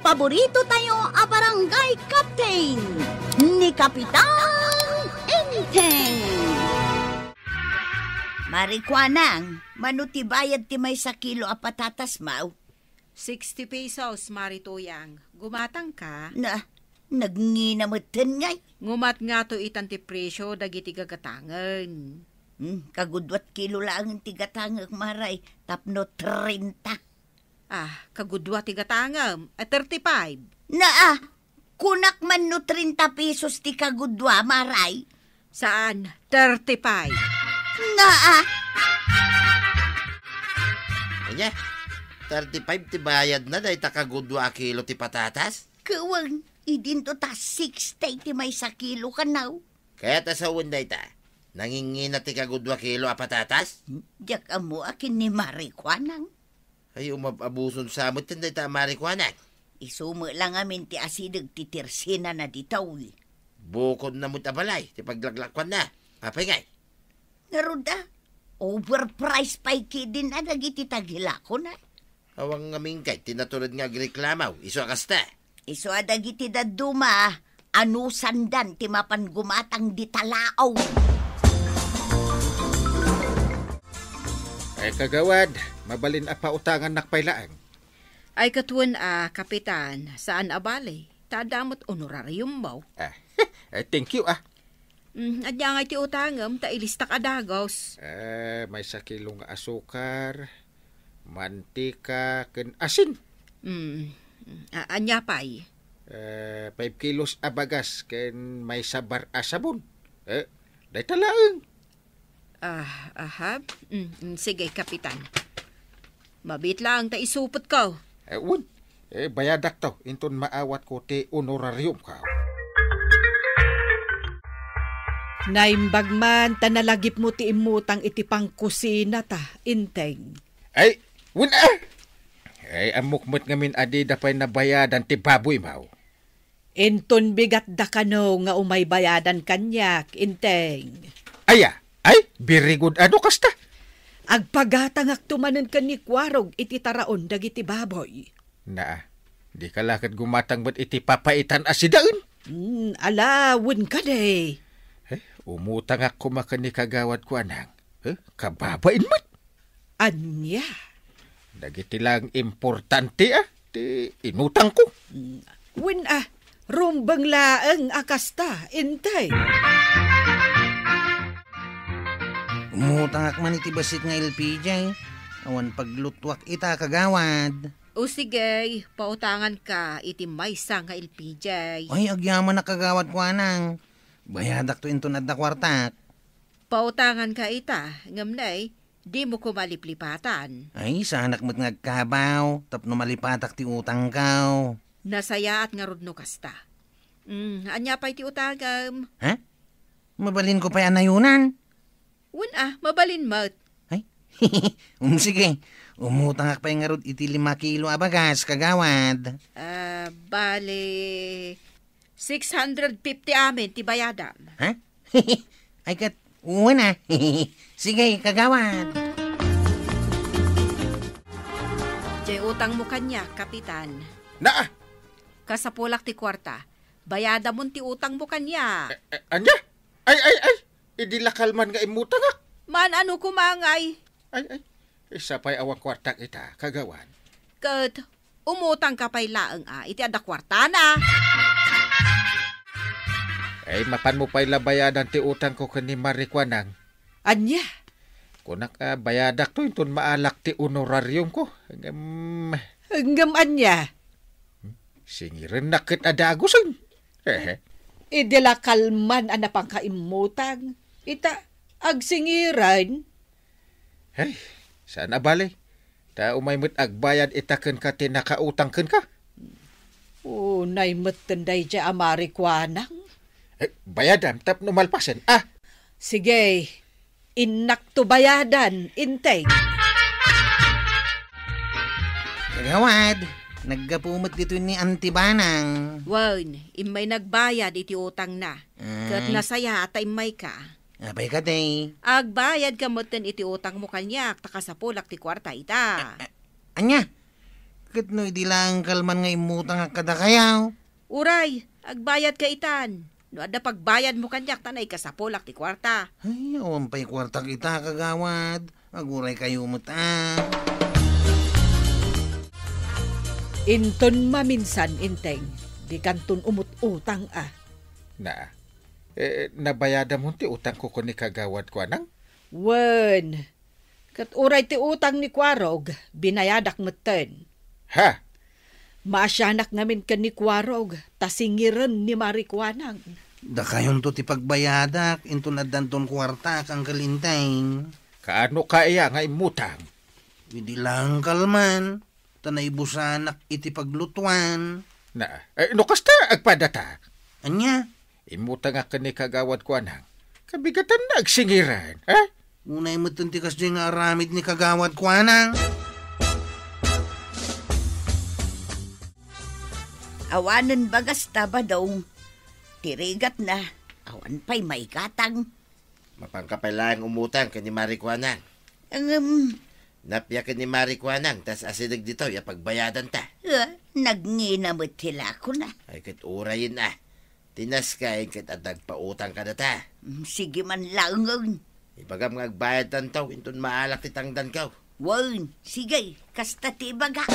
paborito tayo a barangay captain ni Kapitan Enteng. Marikwanang, manutibayad ti may sa kilo a patatas mau. 60 pesos, Marituyang. Gumatang ka? Nagnginamatan ngay. Ngumat nga to itan ti presyo dagiti gagatangan. Kagudwat kilo lang ang tigatangag maray, tapno 30. Kagudwa ti gatangam, 35. Kunak man no 30 pesos ti kagudwa, maray. Saan? 35. Anya, 35 ti bayad na dahi takagudwa kilo ti patatas? Kawang, idinto ta 60 ti may sa kilo kanaw. Kaya tasawin dahi ta, nangingin na ti kagudwa kilo a patatas? Diyak amo akin ni Marikwanang. Ay, umababuson sa amot tinday ta marikwanak. Isumo lang amin ti asidag ti tirsina na ditaw. Bukod na mo tabalay, ti paglaglakwan na. Apay ngay. Naruda, overpriced pa din na nagiti tagilako na. Awang ngaming kay, tinatulad nga agreklamaw, iso akasta. Iso adagiti daduma, anusandan ti mapan gumatang di talaaw. Ay kagawad, mabalin a pautangan nakpailaang. Ay katuan Kapitan, saan abali? Tadamot honorarium mo. Thank you Adya nga iti utangam, tailistak adagos. May sa kilong asukar, mantika, ken asin. Anya pay? 5 kilos abagas, ken may sabar asabon. Day talaang. Sige, Kapitan. Mabit lang, taisupot ko. Bayadak to, inton maawat ko ti honorarium ka. Naimbag man, tanalagip mo ti imutang iti pangkusina ta, Inteng. Amukmut ngamin adi dapay na bayadan ti baboy mau. Inton bigat da kano nga umay bayadan kanyak, Inteng. Very good kasta. Agpagatangak tumanan ka ni Kwarog iti taraon dagiti baboy. Di ka lakad gumatang ba't iti papaitan asidaan? Alawin ka day. Umutang ako maka ni kagawad ko anang. Kababain mo't. Anya? Dagiti lang importante ti inutang ko. Rumbang laang akasta, Intay. Umutang man iti basit nga LPJ. Awan paglutwak ita kagawad. O sige, pautangan ka iti maysa nga LPJ. Ay, agyaman na kagawad ko anang. Bayadak to into nadda kwartak. Pautangan ka ita, ngamnay, di mo ko maliplipatan. Ay, sanak mo't ngagkabaw, tapno malipatak ti utang kaw. Nasaya at nga rodno kasta. Anya pa iti utagam. Mabalin ko pa yan ayunan. Mabalin mo't. Ay, sige. Umutang ak pa yung ngarod iti 5 kilo abagas, kagawad. Bale, 650 amin, ti bayadam. Ay kat, una. Sige, kagawad. Jay utang mo kanya, Kapitan. Kasapulak ti kwarta. Bayada mo ti utang mo kanya. Anya? Ay. Idilakal man nga imutang ak. Man ano kumangay. Ay. Isa pa'y awang kwartak ita, kagawan. Kat, umutang ka pa'y laang iti ada kwarta na. Ay, mapan mo pa'y labayadan ti utang ko kani Marikwanang. Anya? Kunak bayadak to, inton maalak ti honorarium ko. Hanggang anya? Singirin nakit adagusan. Idilakal man anapang kaimutang. Ita, agsingiran. Ay, saan abali? Ta umaymut agbayad itaken ka tinakautang ken ka. Naimut tenday dya Marikwanang. Bayadan, tap numalpasen. Sige, inak to bayadan, Inteng. Kagawad, nagkapumot dito ni Antibanang. Imay nagbayad iti utang na. Kat nasaya at imay ka. Abay ka day. Agbayad ka mo iti utang mo kanyak, takasapulak ti kwarta ita. Anya, Kat no, di lang kalman nga imutang nga kada kayaw. Uray, agbayad ka itan. No ada pagbayad mo kanyak tanay ka sa polak ti kwarta. Ay, awan pa'y kwarta kita kagawad. Maguray kayo muta. Inton maminsan, Inteng. Di kanton umut-utang Na, nabayada mo ti utang ko ni kagawad ko anang? Wen. Kat uray ti utang ni Kwarog, binayadak meten. Ha? Maasyanak namin ka ni Kwarog, tasingiran ni Marikwanang. Da kayon to ti pagbayadak, into na danton kwarta kang kalinteng. Kaano kaya nga imutang? Hindi lang kalman, tanay busanak iti paglutuan. Na, no kasta agpadata? Anya, Imutang nga ni kagawad ko anang. Kabigatan na agsingiran, ha? unay mo tuntikas di nga aramid ni kagawad ko anang. Awanan bagas taba daw. Tirigat na. Awan pa'y may katang. Mapangkapay lang umutang ka ni Marikwanang. Napya ka ni Marikwanang, tas asidag dito, pagbayadan ta. Nagninamot sila ko na. Ay kat urayin Tinas ka kat adag pautang ka na ta. Sige man langon. Ibagam nga agbayad tantaw, inton maalak ti tangdan kaw. Wan, sige, kasta ti baga.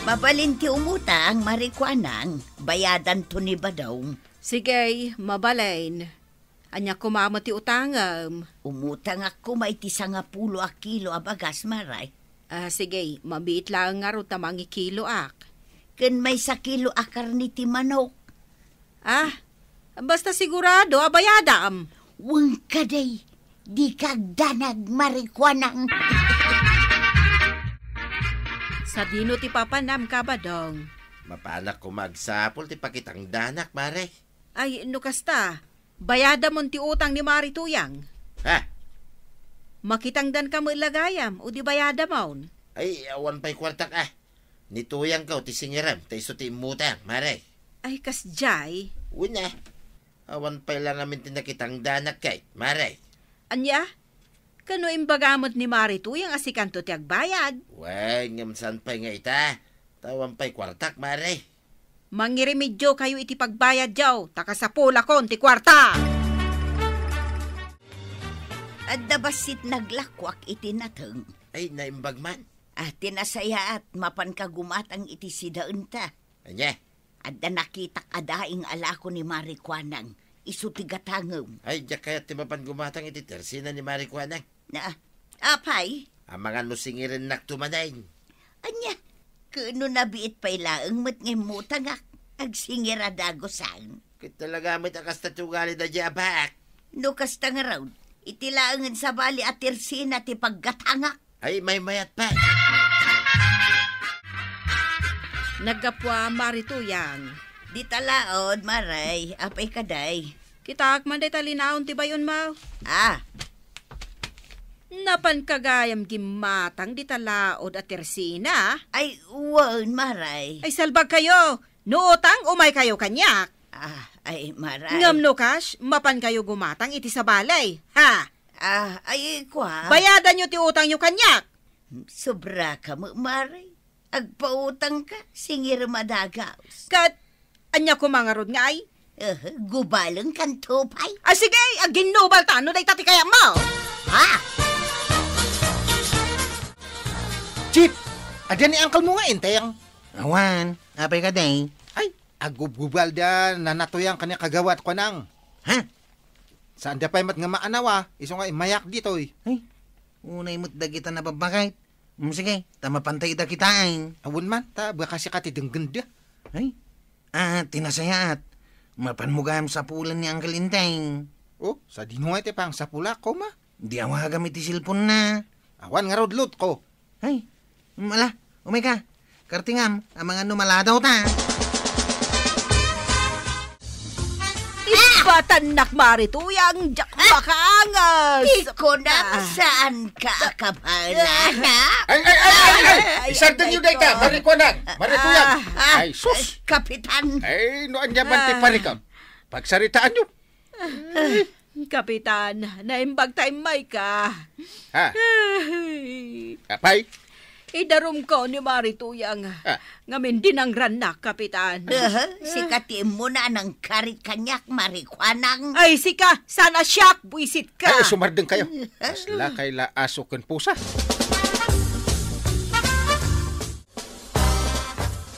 Mabalin ti umutang, Marikwanang. Bayadan to ni Badong. Sige, mabalain. Anya kumamo ti utangam. Umutang ako may ti 10 kilo abagas maray. Sige, mabiit lang nga ro tamangi kilo ak. Ken may 1 kilo akar ni ti manok. Basta sigurado, abayadam. Wang kaday, di kagdanag Marikwanang. Sa dino ti papanam ka ba dong? Mapanak ko magsapol ti pakitang danak, mare. Ay, no kasta. Bayada mo ti utang ni Mari Tuyang. Ha? Makitangdan ka mo ilagayam, o di bayada maun. Ay, awan pa'y kwartak Nituyang ka, ti singiram, ta iso ti imutang, mare. Ay, kasjay. Una, awan pa'y lang amin tinakitang danak kay, mare. Anya? Kano imbagamot ni Mari Tuyang asikanto ti agbayad? Weng, saan pa'y nga ita? Tawan pa'y kwartak, mare. Mangirimidyo kayo iti pagbayad jaw, takasapula kon ti kwarta. At dabasit naglakwak iti nateng. Ay, naimbag man. Tinasaya at mapan kagumatang iti sidaan ta. Anya? At nakitak adaing alako ni Marikwanang. Isu ti gatangom. Ay, diya kaya timapan gumatang iti tersina ni Marikwanang. Apay? Ang mga nusingirin naktumanayin. Anya? Kuno nabiit pa'y laang mat ngay mutangak. Agsingira dagosang. Kita talaga may takas tatugali na diya bak. No kasta nga raw. Itilaangan sa bali at tersina ti paggatangak. Ay, may mayat pa. Nagapwa Mari Tuyang. Di talaod, maray. Apay kaday. Kitak man day talinaon ti bayon mo. Napan kagayam gimatang di talaod at tersina. Ay, wan, maray. Ay salbag kayo. Nuotang umay kayo kanyak. Ay, maray. Ngam no cash, mapan kayo gumatang iti sa balay. Ha? Ay, kwa. Bayadan nyo ti utang nyo kanyak. Sobra ka mo, maray. Agpautang ka, singir madagaws. Kat, anya ko mga rod nga ay. Gubalong kan tupay. Sige, ginubal ta, no day tati kaya mo. Chip, adyan ni uncle mo nga inteng. Awan, apay ka day. Ay, agubgubal da, nanatuyang kanya kagawad ko nang. Ha? Saan da pa'y mat nga maanawa, iso nga mayak dito eh. Ay, unay mo't dagita na babakit. Sige, tama pantay da kitain. Awun man, ta, baka si katidang ganda. Ay, tinasayat. Mapanmugam sa pulan ni Uncle Inteng. Oh, sa dinungay te pang sapula ko ma. Di awa gamit ti silpon na. Awan nga rodlot ko. Ay, mala, umay ka. Kartingam, ang mga numaladaw ta. Batanak Mari Tuyang, jak bakangas. Iko na, saan ka akabala, ha? Ay! Isardan nyo day ka, Marikwanang, Marikuyang. Ay, sus! Kapitan. Ay, noan niya man ti parikam. Pagsaritaan nyo. Kapitan, naimbag tayo may ka. Ha? Ay, Apay? idarom ko ni Marituyang. Ngamin din ang ranak, Kapitan. Sikatiin mo na ng karikanyak marikwanang. Ay, sika, sana siyak, buisit ka. Ay, sumardeng kayo. Asla kay la aso ken pusa.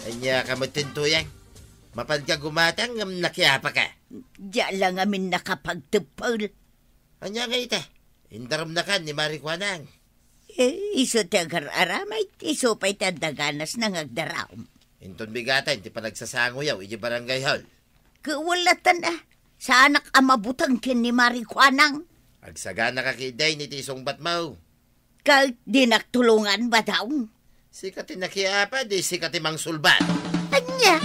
Anya ka matintuyang. Mapad ka gumatang, nakiapa ka. Diyan lang amin nakapagtupol. Anya nga ita. Indaram na ka ni Marikwanang. Iso tagar aramay, iso pa'y tandaganas ng agdaraw. Inton bigatan, ti panagsasangoyaw, iji barangay hall. Kawalatan na, sa anak amabutang kin ni Marikwanang. Agsagana ka kiday ni tisong batmaw. Kag dinaktulungan ba daw? Sikati nakiapa, di sikati mang sulbat. Anya?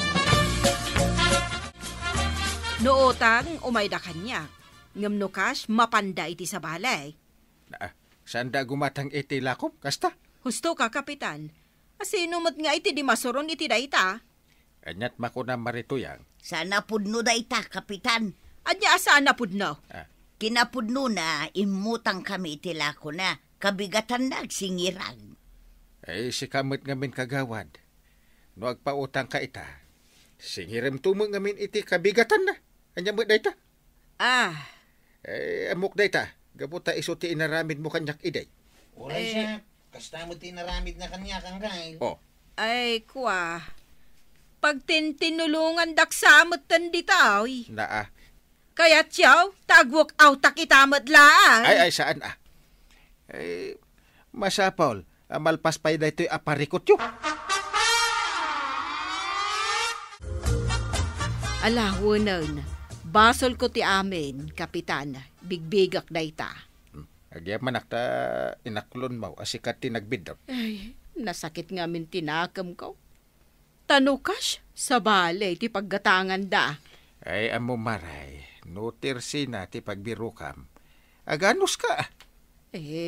Nootang umay da kanya. Ngam no kas, mapanda iti sa balay. Saan da gumatang iti lakom? Kasta? Husto ka, Kapitan. Asinumot nga iti di masuron iti daita. Anyat makuna Marituyang. Sana pudno da ita, Kapitan. Anya asaan na pudno? Kinapudno na, imutang kami itilako na, kabigatan na agsingirang. Ay, si kamot ngamin kagawad. No agpautang ka ita. Singiram tumo ngamin iti kabigatan na. Anya mo dayta? Amok dayta. Gabuta isuti inaramid mo kanyak iday. Oray siya. Kasta mo tinaramid na kanya kang gail. Oh. Ay, kuwa. Pag tinulungan daksamot tandita, oy. Naa. Kaya tiyaw, tagwok autak itamad laan. Ay, saan Ay, masapol. Malpas pa'y dayto'y aparikot yun. Alahunan, basol ko ti amin, Kapitan. Bigbigak dayta. Agyaman ta inaklon mo, asikat tinagbid daw. Ay, nasakit nga min tinakam ko. Tanukas, sa balay, ti paggatangan da. Ay, amo maray, nutirsi na ti pagbirukam. Aganos ka.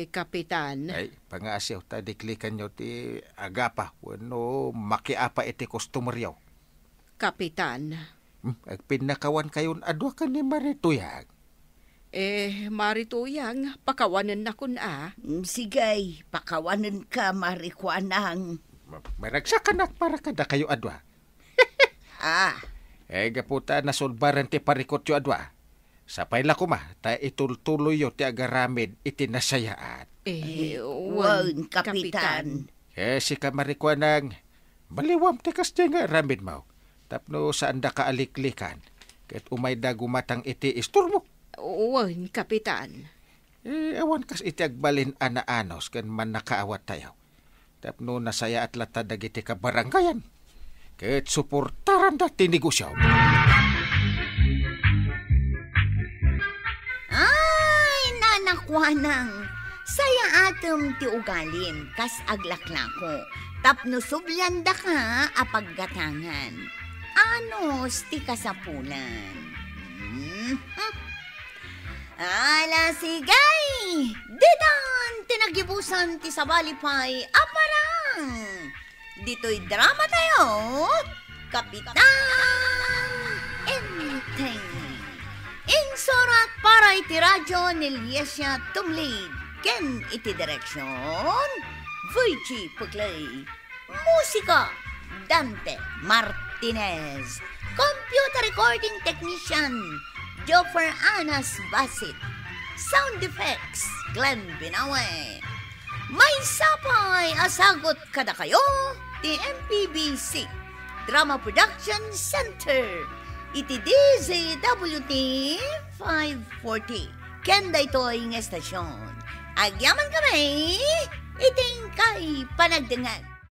Kapitan. Ay, pangasyaw ta diklikan nyo ti agapa, wano makiapa iti customer yaw. Kapitan. Agpinakawan kayon adwa ka ni Marituyang. Marituyang, pakawanan na kun Sigay, pakawanan ka, Marikwanang. Maragsakanak para kada kayo adwa. Gaputa nasulbaran ti parikot yo adwa. Sapay la kuma, ta itultuloy yo ti agaramid iti nasayaat. Wan, Kapitan. Si Marikwanang, baliwam ti kasya nga ramid mo. Tapno saan da kaaliklikan. Ket umay da gumatang iti isturmo. Wan, Kapitan. Awan kas iti agbalin anaanos ken man nakaawat tayo. Tapno nasaya at lata dagiti ka baranggayan. Ket suportaran da tinegosyo. Ay, nanakwanang. Saya atom ti ugalin, kas aglaklako. Tapno sublanda ka apaggatangan. Anos ti kasapulan. Ala sigay! Didan tinagibusan ti sabalipay aparang! Dito'y drama tayo, Kapitan Enteng. Insurat para iti radyo ni Liesia Tumlid. Ken iti direksyon, Virgie Puglay. Musika, Dante Martinez. Computer recording technician, Joffer Anas Basit. Sound effects, Glenn Binawe. May sapay asagot kada kayo, ti MPBC Drama Production Center. Iti DZWT 540. Kenda ito'y ng estasyon. Agyaman kami, iting kay panagdangan.